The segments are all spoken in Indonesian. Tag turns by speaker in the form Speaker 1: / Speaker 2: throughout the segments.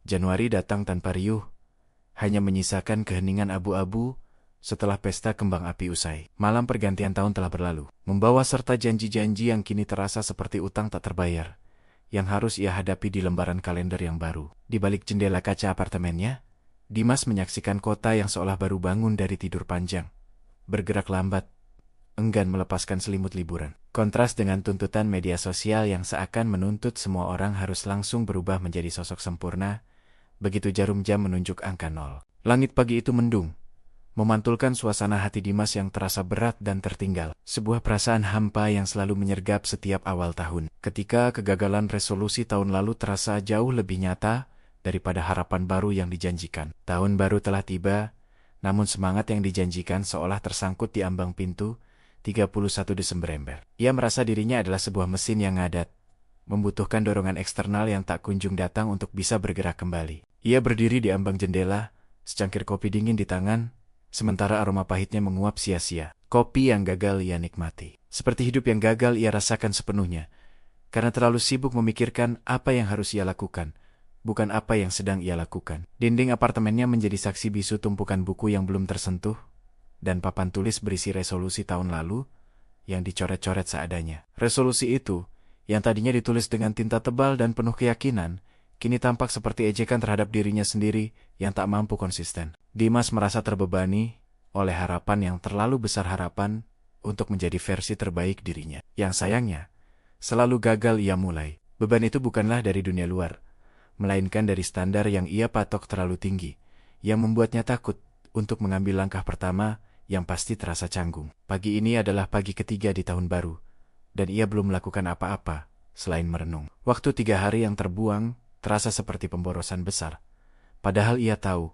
Speaker 1: Januari datang tanpa riuh, hanya menyisakan keheningan abu-abu setelah pesta kembang api usai. Malam pergantian tahun telah berlalu, membawa serta janji-janji yang kini terasa seperti utang tak terbayar, yang harus ia hadapi di lembaran kalender yang baru. Di balik jendela kaca apartemennya, Dimas menyaksikan kota yang seolah baru bangun dari tidur panjang, bergerak lambat, enggan melepaskan selimut liburan. Kontras dengan tuntutan media sosial yang seakan menuntut semua orang harus langsung berubah menjadi sosok sempurna, begitu jarum jam menunjuk angka 0. Langit pagi itu mendung, memantulkan suasana hati Dimas yang terasa berat dan tertinggal. Sebuah perasaan hampa yang selalu menyergap setiap awal tahun. Ketika kegagalan resolusi tahun lalu terasa jauh lebih nyata daripada harapan baru yang dijanjikan. Tahun baru telah tiba, namun semangat yang dijanjikan seolah tersangkut di ambang pintu 31 Desember ember. Ia merasa dirinya adalah sebuah mesin yang ngadat, membutuhkan dorongan eksternal yang tak kunjung datang untuk bisa bergerak kembali. Ia berdiri di ambang jendela, secangkir kopi dingin di tangan, sementara aroma pahitnya menguap sia-sia. Kopi yang gagal ia nikmati. Seperti hidup yang gagal ia rasakan sepenuhnya, karena terlalu sibuk memikirkan apa yang harus ia lakukan, bukan apa yang sedang ia lakukan. Dinding apartemennya menjadi saksi bisu tumpukan buku yang belum tersentuh, dan papan tulis berisi resolusi tahun lalu yang dicoret-coret seadanya. Resolusi itu, yang tadinya ditulis dengan tinta tebal dan penuh keyakinan, kini tampak seperti ejekan terhadap dirinya sendiri yang tak mampu konsisten. Dimas merasa terbebani oleh harapan yang terlalu besar, harapan untuk menjadi versi terbaik dirinya. Yang sayangnya, selalu gagal ia mulai. Beban itu bukanlah dari dunia luar, melainkan dari standar yang ia patok terlalu tinggi, yang membuatnya takut untuk mengambil langkah pertama yang pasti terasa canggung. Pagi ini adalah pagi ketiga di tahun baru, dan ia belum melakukan apa-apa selain merenung. Waktu 3 hari yang terbuang terasa seperti pemborosan besar. Padahal ia tahu,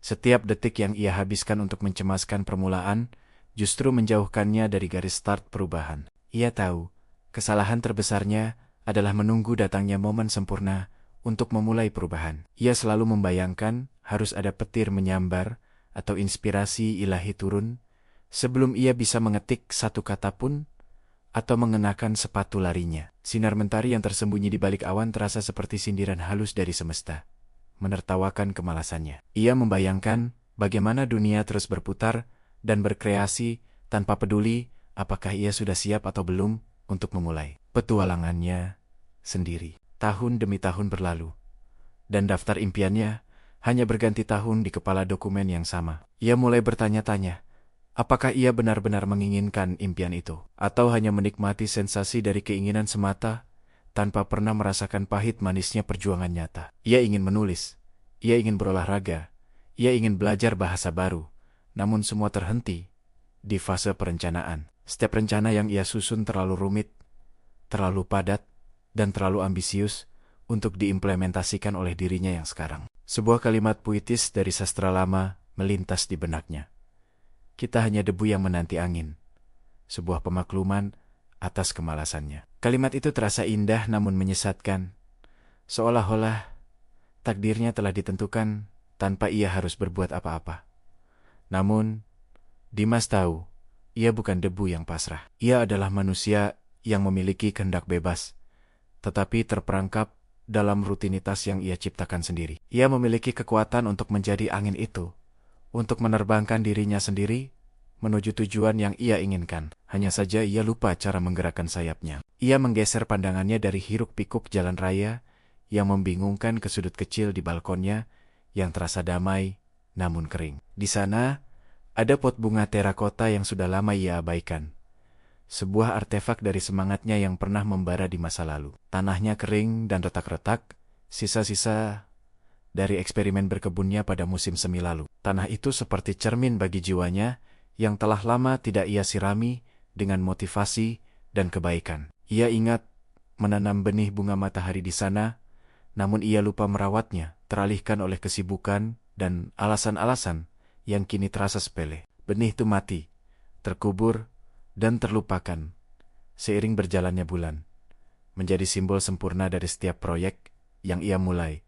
Speaker 1: setiap detik yang ia habiskan untuk mencemaskan permulaan justru menjauhkannya dari garis start perubahan. Ia tahu, kesalahan terbesarnya adalah menunggu datangnya momen sempurna untuk memulai perubahan. Ia selalu membayangkan harus ada petir menyambar atau inspirasi ilahi turun sebelum ia bisa mengetik satu kata pun atau mengenakan sepatu larinya. Sinar mentari yang tersembunyi di balik awan terasa seperti sindiran halus dari semesta, menertawakan kemalasannya. Ia membayangkan bagaimana dunia terus berputar dan berkreasi tanpa peduli apakah ia sudah siap atau belum untuk memulai petualangannya sendiri. Tahun demi tahun berlalu, dan daftar impiannya hanya berganti tahun di kepala dokumen yang sama. Ia mulai bertanya-tanya, apakah ia benar-benar menginginkan impian itu, atau hanya menikmati sensasi dari keinginan semata, tanpa pernah merasakan pahit manisnya perjuangan nyata. Ia ingin menulis, ia ingin berolahraga, ia ingin belajar bahasa baru, namun semua terhenti di fase perencanaan. Setiap rencana yang ia susun terlalu rumit, terlalu padat, dan terlalu ambisius untuk diimplementasikan oleh dirinya yang sekarang. Sebuah kalimat puitis dari sastra lama melintas di benaknya. Kita hanya debu yang menanti angin. Sebuah pemakluman atas kemalasannya. Kalimat itu terasa indah namun menyesatkan. Seolah-olah takdirnya telah ditentukan tanpa ia harus berbuat apa-apa. Namun, Dimas tahu, ia bukan debu yang pasrah. Ia adalah manusia yang memiliki kehendak bebas, tetapi terperangkap dalam rutinitas yang ia ciptakan sendiri. Ia memiliki kekuatan untuk menjadi angin itu, untuk menerbangkan dirinya sendiri menuju tujuan yang ia inginkan. Hanya saja ia lupa cara menggerakkan sayapnya. Ia menggeser pandangannya dari hiruk-pikuk jalan raya yang membingungkan ke sudut kecil di balkonnya yang terasa damai namun kering. Di sana, ada pot bunga terakota yang sudah lama ia abaikan. Sebuah artefak dari semangatnya yang pernah membara di masa lalu. Tanahnya kering dan retak-retak, sisa-sisa dari eksperimen berkebunnya pada musim semi lalu. Tanah itu seperti cermin bagi jiwanya yang telah lama tidak ia sirami dengan motivasi dan kebaikan. Ia ingat menanam benih bunga matahari di sana, namun ia lupa merawatnya, teralihkan oleh kesibukan dan alasan-alasan yang kini terasa sepele. Benih itu mati, terkubur, dan terlupakan seiring berjalannya bulan, menjadi simbol sempurna dari setiap proyek yang ia mulai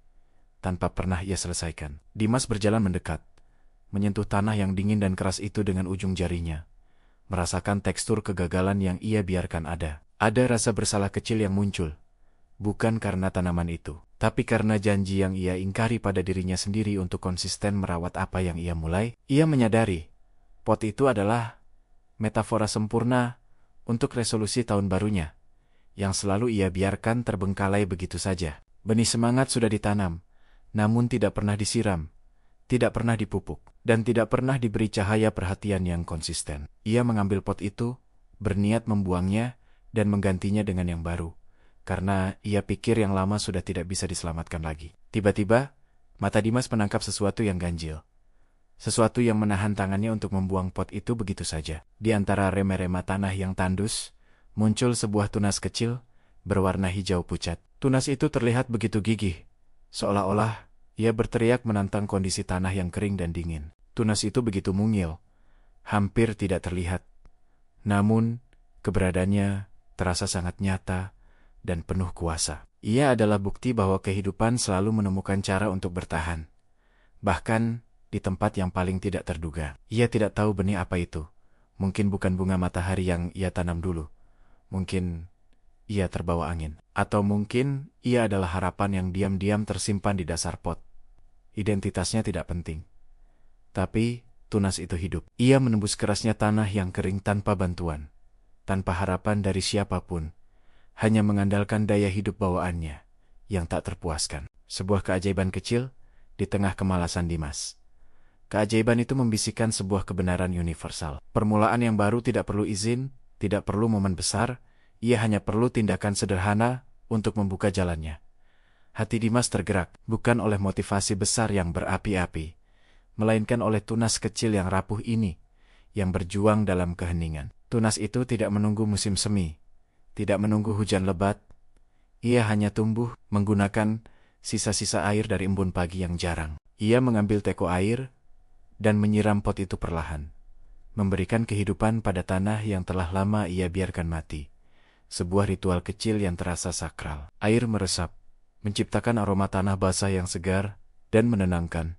Speaker 1: tanpa pernah ia selesaikan. Dimas berjalan mendekat, menyentuh tanah yang dingin dan keras itu dengan ujung jarinya, merasakan tekstur kegagalan yang ia biarkan ada. Ada rasa bersalah kecil yang muncul, bukan karena tanaman itu, Tapi karena janji yang ia ingkari pada dirinya sendiri untuk konsisten merawat apa yang ia mulai, ia menyadari pot itu adalah metafora sempurna untuk resolusi tahun barunya, yang selalu ia biarkan terbengkalai begitu saja. Benih semangat sudah ditanam, namun tidak pernah disiram, tidak pernah dipupuk, dan tidak pernah diberi cahaya perhatian yang konsisten. Ia mengambil pot itu, berniat membuangnya, dan menggantinya dengan yang baru, karena ia pikir yang lama sudah tidak bisa diselamatkan lagi. Tiba-tiba, mata Dimas menangkap sesuatu yang ganjil. Sesuatu yang menahan tangannya untuk membuang pot itu begitu saja. Di antara remeh-remeh tanah yang tandus, muncul sebuah tunas kecil, berwarna hijau pucat. Tunas itu terlihat begitu gigih, seolah-olah ia berteriak menantang kondisi tanah yang kering dan dingin. Tunas itu begitu mungil, hampir tidak terlihat. Namun, keberadaannya terasa sangat nyata dan penuh kuasa. Ia adalah bukti bahwa kehidupan selalu menemukan cara untuk bertahan. Bahkan, di tempat yang paling tidak terduga. Ia tidak tahu benih apa itu. Mungkin bukan bunga matahari yang ia tanam dulu. Mungkin ia terbawa angin. Atau mungkin ia adalah harapan yang diam-diam tersimpan di dasar pot. Identitasnya tidak penting. Tapi tunas itu hidup. Ia menembus kerasnya tanah yang kering tanpa bantuan. Tanpa harapan dari siapapun. Hanya mengandalkan daya hidup bawaannya yang tak terpuaskan. Sebuah keajaiban kecil di tengah kemalasan Dimas. Keajaiban itu membisikkan sebuah kebenaran universal. Permulaan yang baru tidak perlu izin, tidak perlu momen besar, ia hanya perlu tindakan sederhana untuk membuka jalannya. Hati Dimas tergerak, bukan oleh motivasi besar yang berapi-api, melainkan oleh tunas kecil yang rapuh ini, yang berjuang dalam keheningan. Tunas itu tidak menunggu musim semi, tidak menunggu hujan lebat, ia hanya tumbuh menggunakan sisa-sisa air dari embun pagi yang jarang. Ia mengambil teko air, dan menyiram pot itu perlahan, memberikan kehidupan pada tanah yang telah lama ia biarkan mati. Sebuah ritual kecil yang terasa sakral. Air meresap, menciptakan aroma tanah basah yang segar dan menenangkan,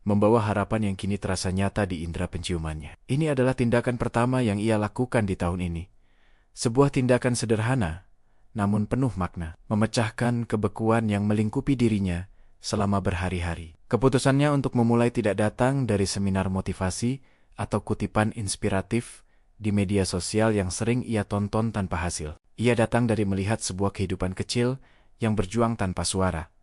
Speaker 1: membawa harapan yang kini terasa nyata di indera penciumannya. Ini adalah tindakan pertama yang ia lakukan di tahun ini. Sebuah tindakan sederhana, namun penuh makna, memecahkan kebekuan yang melingkupi dirinya selama berhari-hari. Keputusannya untuk memulai tidak datang dari seminar motivasi atau kutipan inspiratif di media sosial yang sering ia tonton tanpa hasil. Ia datang dari melihat sebuah kehidupan kecil yang berjuang tanpa suara,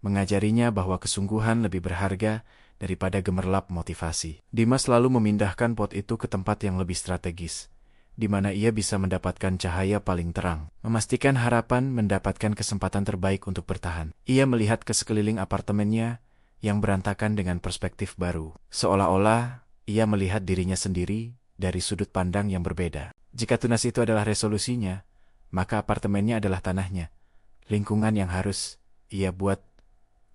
Speaker 1: mengajarinya bahwa kesungguhan lebih berharga daripada gemerlap motivasi. Dimas selalu memindahkan pot itu ke tempat yang lebih strategis, di mana ia bisa mendapatkan cahaya paling terang, memastikan harapan mendapatkan kesempatan terbaik untuk bertahan. Ia melihat ke sekeliling apartemennya yang berantakan dengan perspektif baru, seolah-olah ia melihat dirinya sendiri dari sudut pandang yang berbeda. Jika tunas itu adalah resolusinya, maka apartemennya adalah tanahnya, lingkungan yang harus ia buat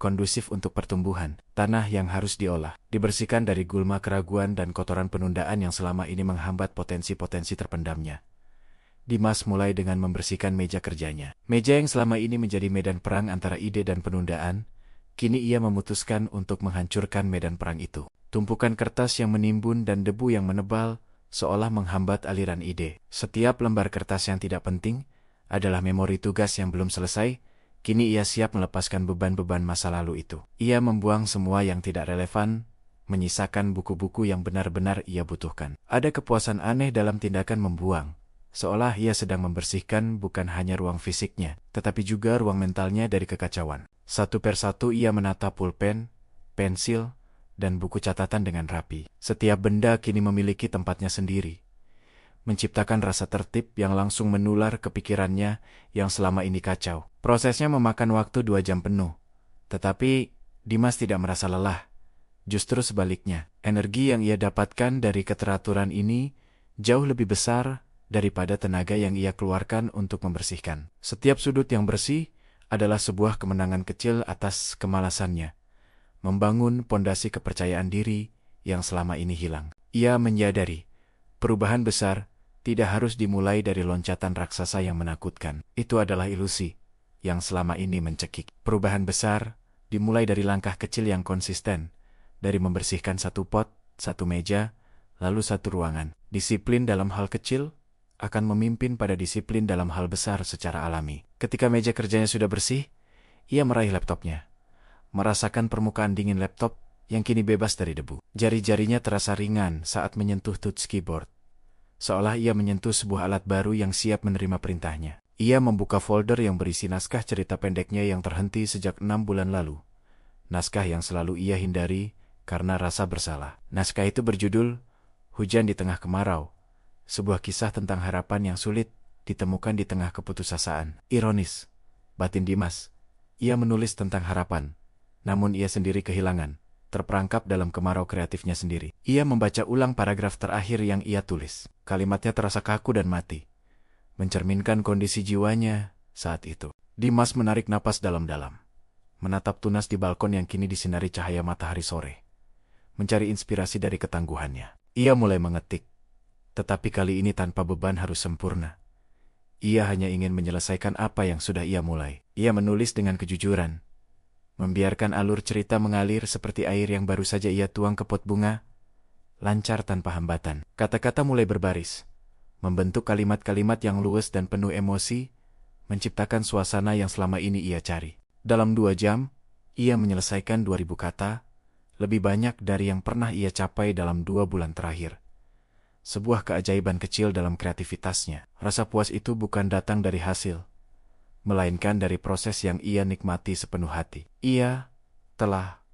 Speaker 1: kondusif untuk pertumbuhan, tanah yang harus diolah, dibersihkan dari gulma keraguan dan kotoran penundaan yang selama ini menghambat potensi-potensi terpendamnya. Dimas mulai dengan membersihkan meja kerjanya. Meja yang selama ini menjadi medan perang antara ide dan penundaan, kini ia memutuskan untuk menghancurkan medan perang itu. Tumpukan kertas yang menimbun dan debu yang menebal seolah menghambat aliran ide. Setiap lembar kertas yang tidak penting adalah memori tugas yang belum selesai. Kini ia siap melepaskan beban-beban masa lalu itu. Ia membuang semua yang tidak relevan, menyisakan buku-buku yang benar-benar ia butuhkan. Ada kepuasan aneh dalam tindakan membuang, seolah ia sedang membersihkan bukan hanya ruang fisiknya, tetapi juga ruang mentalnya dari kekacauan. Satu persatu ia menata pulpen, pensil, dan buku catatan dengan rapi. Setiap benda kini memiliki tempatnya sendiri, menciptakan rasa tertib yang langsung menular ke pikirannya yang selama ini kacau. Prosesnya memakan waktu 2 jam penuh, tetapi Dimas tidak merasa lelah. Justru sebaliknya, energi yang ia dapatkan dari keteraturan ini jauh lebih besar daripada tenaga yang ia keluarkan untuk membersihkan. Setiap sudut yang bersih adalah sebuah kemenangan kecil atas kemalasannya, membangun pondasi kepercayaan diri yang selama ini hilang. Ia menyadari, perubahan besar tidak harus dimulai dari loncatan raksasa yang menakutkan. Itu adalah ilusi yang selama ini mencekik. Perubahan besar dimulai dari langkah kecil yang konsisten, dari membersihkan satu pot, satu meja, lalu satu ruangan. Disiplin dalam hal kecil akan memimpin pada disiplin dalam hal besar secara alami. Ketika meja kerjanya sudah bersih, Ia meraih laptopnya, merasakan permukaan dingin laptop yang kini bebas dari debu. Jari-jarinya terasa ringan saat menyentuh touch keyboard, seolah ia menyentuh sebuah alat baru yang siap menerima perintahnya. Ia membuka folder yang berisi naskah cerita pendeknya yang terhenti sejak 6 bulan lalu. Naskah yang selalu ia hindari karena rasa bersalah. Naskah itu berjudul Hujan di Tengah Kemarau, sebuah kisah tentang harapan yang sulit ditemukan di tengah keputusasaan. Ironis, batin Dimas. Ia menulis tentang harapan, namun ia sendiri kehilangan, terperangkap dalam kemarau kreatifnya sendiri. Ia membaca ulang paragraf terakhir yang ia tulis. Kalimatnya terasa kaku dan mati, mencerminkan kondisi jiwanya saat itu. Dimas menarik napas dalam-dalam, menatap tunas di balkon yang kini disinari cahaya matahari sore, mencari inspirasi dari ketangguhannya. Ia mulai mengetik, tetapi kali ini tanpa beban harus sempurna. Ia hanya ingin menyelesaikan apa yang sudah ia mulai. Ia menulis dengan kejujuran, membiarkan alur cerita mengalir seperti air yang baru saja ia tuang ke pot bunga, lancar tanpa hambatan. Kata-kata mulai berbaris, membentuk kalimat-kalimat yang luwes dan penuh emosi, menciptakan suasana yang selama ini ia cari. Dalam 2 jam, ia menyelesaikan 2000 kata, lebih banyak dari yang pernah ia capai dalam 2 bulan terakhir. Sebuah keajaiban kecil dalam kreativitasnya. Rasa puas itu bukan datang dari hasil, melainkan dari proses yang ia nikmati sepenuh hati. Ia telah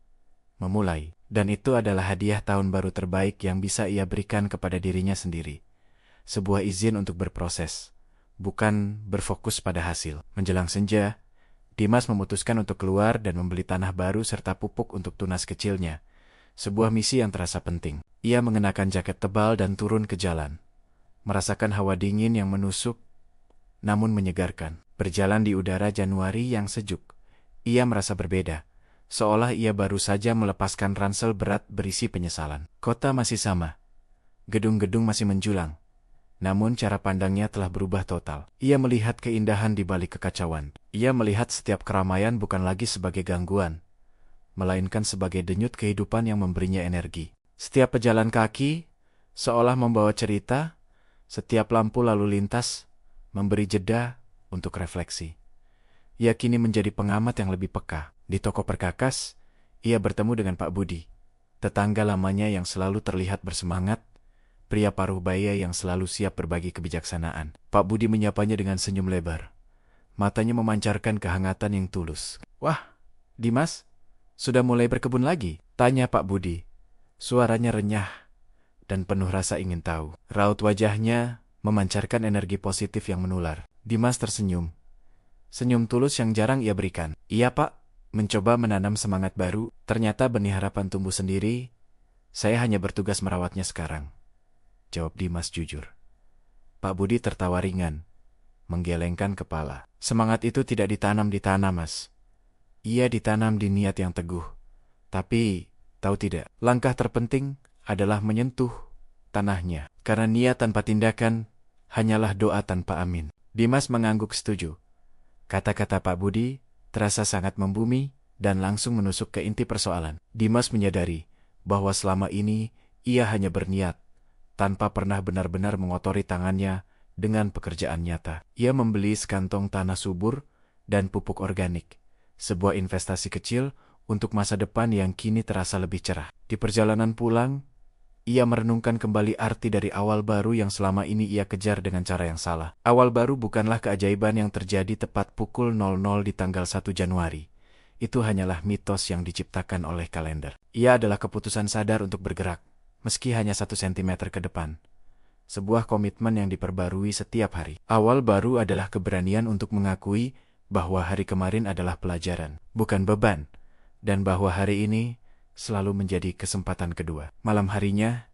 Speaker 1: memulai, dan itu adalah hadiah tahun baru terbaik yang bisa ia berikan kepada dirinya sendiri. Sebuah izin untuk berproses, bukan berfokus pada hasil. Menjelang senja, Dimas memutuskan untuk keluar dan membeli tanah baru serta pupuk untuk tunas kecilnya. Sebuah misi yang terasa penting. Ia mengenakan jaket tebal dan turun ke jalan, merasakan hawa dingin yang menusuk, namun menyegarkan. Berjalan di udara Januari yang sejuk, ia merasa berbeda, seolah ia baru saja melepaskan ransel berat berisi penyesalan. Kota masih sama, gedung-gedung masih menjulang, namun cara pandangnya telah berubah total. Ia melihat keindahan di balik kekacauan. Ia melihat setiap keramaian bukan lagi sebagai gangguan, melainkan sebagai denyut kehidupan yang memberinya energi. Setiap pejalan kaki seolah membawa cerita, setiap lampu lalu lintas memberi jeda untuk refleksi. Ia kini menjadi pengamat yang lebih peka. Di toko perkakas, ia bertemu dengan Pak Budi, tetangga lamanya yang selalu terlihat bersemangat, pria paruh baya yang selalu siap berbagi kebijaksanaan. Pak Budi menyapanya dengan senyum lebar. Matanya memancarkan kehangatan yang tulus. "Wah, Dimas, sudah mulai berkebun lagi?" tanya Pak Budi. Suaranya renyah dan penuh rasa ingin tahu. Raut wajahnya memancarkan energi positif yang menular. Dimas tersenyum. Senyum tulus yang jarang ia berikan. "Iya Pak, mencoba menanam semangat baru. Ternyata benih harapan tumbuh sendiri. Saya hanya bertugas merawatnya sekarang," jawab Dimas jujur. Pak Budi tertawa ringan, menggelengkan kepala. "Semangat itu tidak ditanam di tanah, Mas. Ia ditanam di niat yang teguh. Tapi tahu tidak, langkah terpenting adalah menyentuh tanahnya. Karena niat tanpa tindakan hanyalah doa tanpa amin." Dimas mengangguk setuju. Kata-kata Pak Budi terasa sangat membumi dan langsung menusuk ke inti persoalan. Dimas menyadari bahwa selama ini ia hanya berniat, tanpa pernah benar-benar mengotori tangannya dengan pekerjaan nyata. Ia membeli sekantong tanah subur dan pupuk organik, sebuah investasi kecil untuk masa depan yang kini terasa lebih cerah. Di perjalanan pulang, ia merenungkan kembali arti dari awal baru yang selama ini ia kejar dengan cara yang salah. Awal baru bukanlah keajaiban yang terjadi tepat pukul 00 di tanggal 1 Januari. Itu hanyalah mitos yang diciptakan oleh kalender. Ia adalah keputusan sadar untuk bergerak, meski hanya 1 sentimeter ke depan. Sebuah komitmen yang diperbarui setiap hari. Awal baru adalah keberanian untuk mengakui bahwa hari kemarin adalah pelajaran, bukan beban, dan bahwa hari ini selalu menjadi kesempatan kedua. Malam harinya,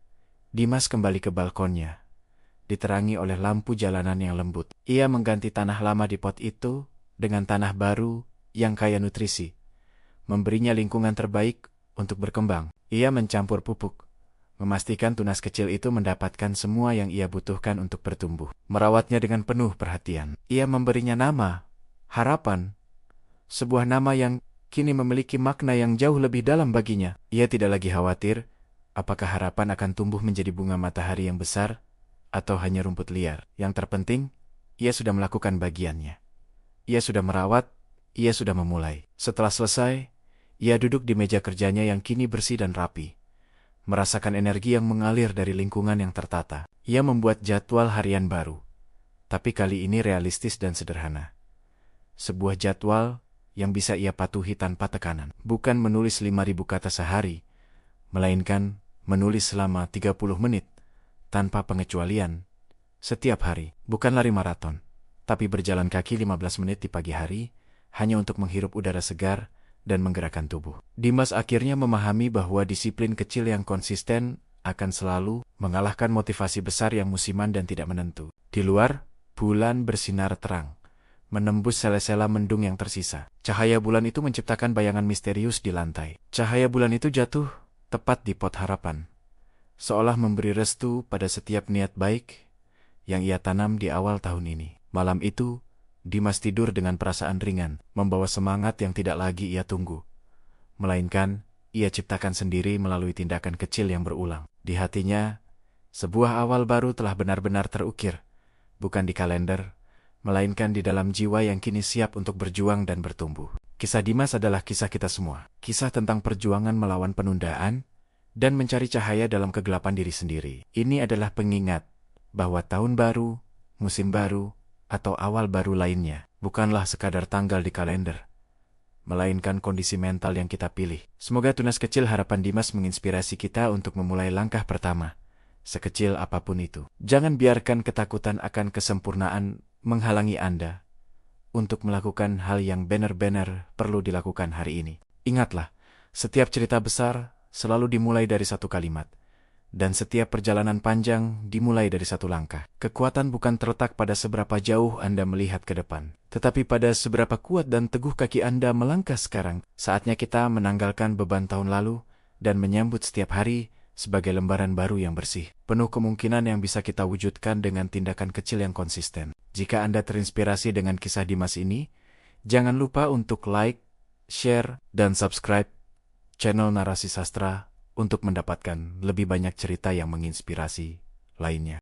Speaker 1: Dimas kembali ke balkonnya, diterangi oleh lampu jalanan yang lembut. Ia mengganti tanah lama di pot itu dengan tanah baru yang kaya nutrisi, memberinya lingkungan terbaik untuk berkembang. Ia mencampur pupuk, memastikan tunas kecil itu mendapatkan semua yang ia butuhkan untuk bertumbuh. Merawatnya dengan penuh perhatian. Ia memberinya nama, Harapan, sebuah nama yang kini memiliki makna yang jauh lebih dalam baginya. Ia tidak lagi khawatir apakah harapan akan tumbuh menjadi bunga matahari yang besar atau hanya rumput liar. Yang terpenting, ia sudah melakukan bagiannya. Ia sudah merawat ia sudah memulai. Setelah selesai, ia duduk di meja kerjanya yang kini bersih dan rapi, merasakan energi yang mengalir dari lingkungan yang tertata. Ia membuat jadwal harian baru, tapi kali ini realistis dan sederhana. Sebuah jadwal yang bisa ia patuhi tanpa tekanan. Bukan menulis 5.000 kata sehari, melainkan menulis selama 30 menit, tanpa pengecualian, setiap hari. Bukan lari maraton, tapi berjalan kaki 15 menit di pagi hari, hanya untuk menghirup udara segar dan menggerakkan tubuh. Dimas akhirnya memahami bahwa disiplin kecil yang konsisten akan selalu mengalahkan motivasi besar yang musiman dan tidak menentu. Di luar, bulan bersinar terang, menembus sela-sela mendung yang tersisa. Cahaya bulan itu menciptakan bayangan misterius di lantai. Cahaya bulan itu jatuh tepat di pot harapan, seolah memberi restu pada setiap niat baik yang ia tanam di awal tahun ini. Malam itu, Dimas tidur dengan perasaan ringan, membawa semangat yang tidak lagi ia tunggu, melainkan ia ciptakan sendiri melalui tindakan kecil yang berulang. Di hatinya, sebuah awal baru telah benar-benar terukir, bukan di kalender, melainkan di dalam jiwa yang kini siap untuk berjuang dan bertumbuh. Kisah Dimas adalah kisah kita semua. Kisah tentang perjuangan melawan penundaan dan mencari cahaya dalam kegelapan diri sendiri. Ini adalah pengingat bahwa tahun baru, musim baru, atau awal baru lainnya bukanlah sekadar tanggal di kalender, melainkan kondisi mental yang kita pilih. Semoga tunas kecil harapan Dimas menginspirasi kita untuk memulai langkah pertama, sekecil apapun itu. Jangan biarkan ketakutan akan kesempurnaan menghalangi Anda untuk melakukan hal yang benar-benar perlu dilakukan hari ini. Ingatlah, setiap cerita besar selalu dimulai dari satu kalimat, dan setiap perjalanan panjang dimulai dari satu langkah. Kekuatan bukan terletak pada seberapa jauh Anda melihat ke depan, tetapi pada seberapa kuat dan teguh kaki Anda melangkah sekarang. Saatnya kita menanggalkan beban tahun lalu dan menyambut setiap hari sebagai lembaran baru yang bersih, penuh kemungkinan yang bisa kita wujudkan dengan tindakan kecil yang konsisten. Jika Anda terinspirasi dengan kisah Dimas ini, jangan lupa untuk like, share, dan subscribe channel Narasi Sastra untuk mendapatkan lebih banyak cerita yang menginspirasi lainnya.